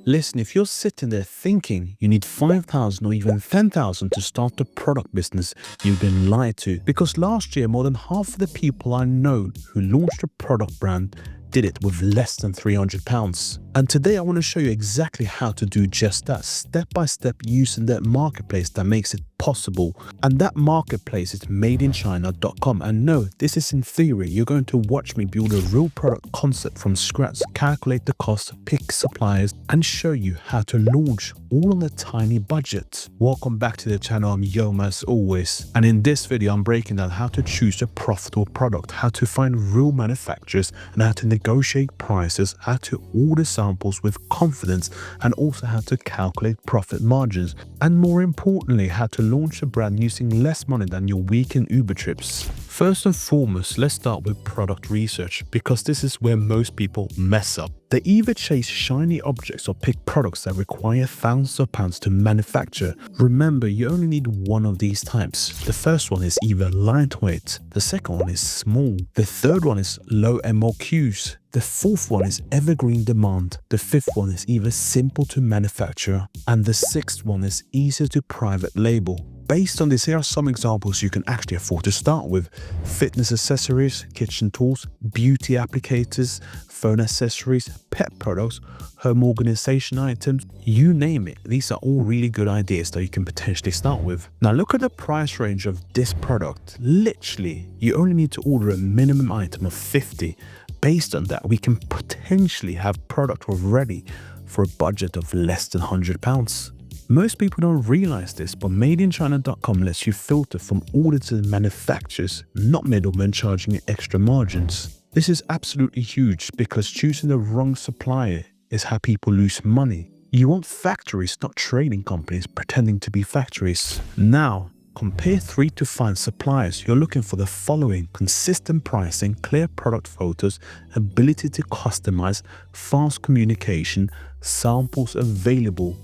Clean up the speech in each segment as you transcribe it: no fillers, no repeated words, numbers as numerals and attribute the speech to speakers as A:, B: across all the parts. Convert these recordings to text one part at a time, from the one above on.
A: Listen, if you're sitting there thinking you need 5,000 or even 10,000 to start a product business, you've been lied to. Because last year, more than half of the people I know who launched a product brand did it with less than £300. And today I want to show you exactly how to do just that, step by step, using that marketplace that makes it possible. And that marketplace is madeinchina.com. And no, this is in theory. You're going to watch me build a real product concept from scratch, calculate the cost, pick suppliers, and show you how to launch all on a tiny budget. Welcome back to the channel. I'm Yoma as always. And in this video, I'm breaking down how to choose a profitable product, how to find real manufacturers, and how to negotiate prices, how to order samples with confidence, and also how to calculate profit margins. And more importantly, how to launch a brand using less money than your weekend Uber trips. First and foremost, let's start with product research, because this is where most people mess up. They either chase shiny objects or pick products that require thousands of pounds to manufacture. Remember, you only need one of these types. The first one is either lightweight, the second one is small, the third one is low MOQs, the fourth one is evergreen demand, the fifth one is either simple to manufacture, and the sixth one is easier to private label. Based on this, here are some examples you can actually afford to start with: fitness accessories, kitchen tools, beauty applicators, phone accessories, pet products, home organization items, you name it. These are all really good ideas that you can potentially start with. Now look at the price range of this product. Literally, you only need to order a minimum item of 50. Based on that, we can potentially have product already for a budget of less than £100. Most people don't realize this, but madeinchina.com lets you filter from audited manufacturers, not middlemen charging you extra margins. This is absolutely huge, because choosing the wrong supplier is how people lose money. You want factories, not trading companies pretending to be factories. Now, compare 3 to 5 suppliers. You're looking for the following: consistent pricing, clear product photos, ability to customize, fast communication, samples available.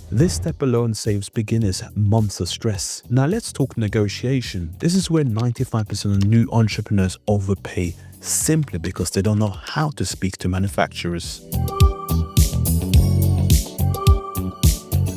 A: This step alone saves beginners months of stress. Now let's talk negotiation. This is where 95% of new entrepreneurs overpay, simply because they don't know how to speak to manufacturers.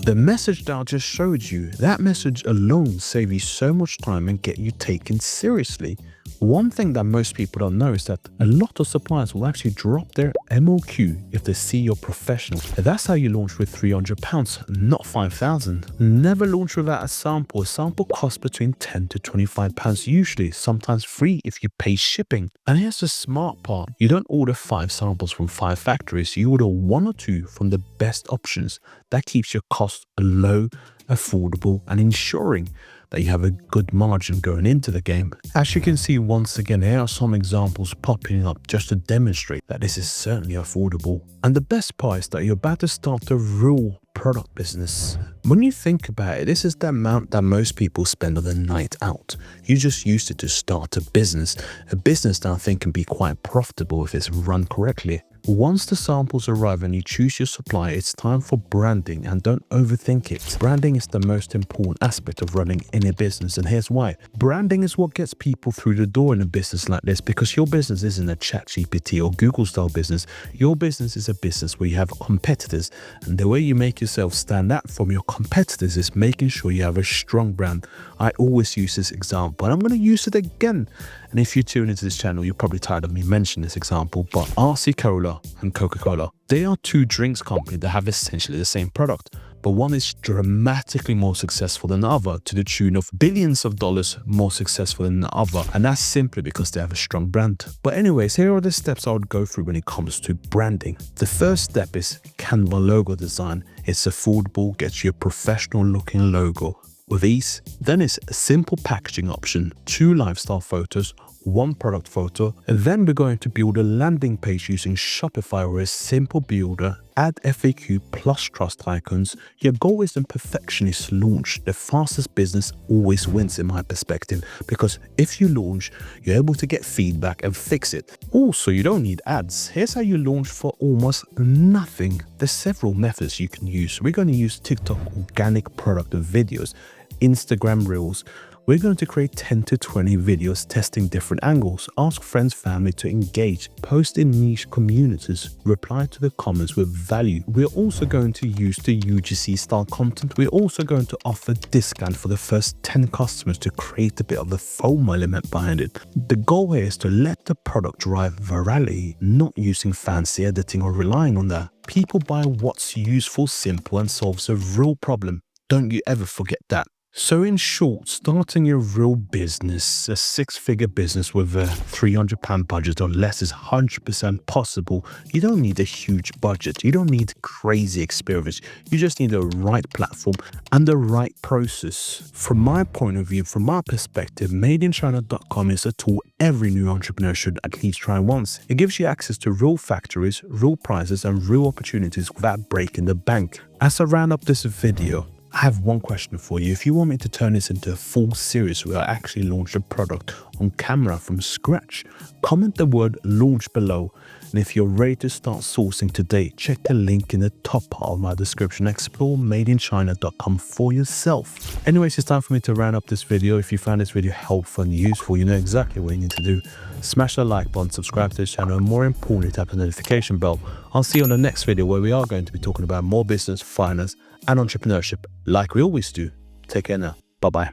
A: The message that I just showed you, that message alone saves you so much time and get you taken seriously. One thing that most people don't know is that a lot of suppliers will actually drop their MOQ if they see you're professional. That's how you launch with £300, not 5,000. Never launch without a sample. A sample costs between £10 to £25 usually, sometimes free if you pay shipping. And here's the smart part: you don't order 5 samples from 5 factories, you order 1 or 2 from the best options. That keeps your costs low, affordable, and ensuring that you have a good margin going into the game. As you can see, once again, here are some examples popping up just to demonstrate that this is certainly affordable. And the best part is that you're about to start a real product business. When you think about it, this is the amount that most people spend on a night out. You just used it to start a business that I think can be quite profitable if it's run correctly. Once the samples arrive and you choose your supplier, it's time for branding, and don't overthink it. Branding is the most important aspect of running any business, and here's why. Branding is what gets people through the door in a business like this, because your business isn't a ChatGPT or Google style business. Your business is a business where you have competitors, and the way you make yourself stand out from your competitors is making sure you have a strong brand. I always use this example, and I'm going to use it again. And if you tune into this channel, you're probably tired of me mentioning this example, but RC Cola and Coca-Cola, they are 2 drinks companies that have essentially the same product, but one is dramatically more successful than the other, to the tune of billions of dollars more successful than the other, and that's simply because they have a strong brand. But anyways, here are the steps I would go through when it comes to branding. The first step is Canva logo design. It's affordable, gets you a professional looking logo with ease. Then it's a simple packaging option, 2 lifestyle photos, 1 product photo, and then we're going to build a landing page using Shopify or a simple builder. Add FAQ plus trust icons. Your goal isn't perfection, it's launch. The fastest business always wins in my perspective, because if you launch, you're able to get feedback and fix it. Also, you don't need ads. Here's how you launch for almost nothing. There's several methods you can use. We're going to use TikTok organic product videos, Instagram Reels. We're going to create 10 to 20 videos testing different angles, ask friends, family to engage, post in niche communities, reply to the comments with value. We're also going to use the UGC style content. We're also going to offer discount for the first 10 customers to create a bit of the FOMO element behind it. The goal here is to let the product drive virality, not using fancy editing or relying on that. People buy what's useful, simple, and solves a real problem. Don't you ever forget that. So in short, starting your real business, a six-figure business with a £300 budget or less is 100% possible. You don't need a huge budget. You don't need crazy experience. You just need the right platform and the right process. From my point of view, from my perspective, madeinchina.com is a tool every new entrepreneur should at least try once. It gives you access to real factories, real prices, and real opportunities without breaking the bank. As I round up this video, I have one question for you. If you want me to turn this into a full series where I actually launch a product on camera from scratch, comment the word launch below. And if you're ready to start sourcing today, check the link in the top part of my description. Explore madeinchina.com for yourself. Anyways, it's time for me to round up this video. If you found this video helpful and useful, you know exactly what you need to do. Smash the like button, subscribe to this channel, and more importantly, tap the notification bell. I'll see you on the next video where we are going to be talking about more business, finance, and entrepreneurship like we always do. Take care now. Bye-bye.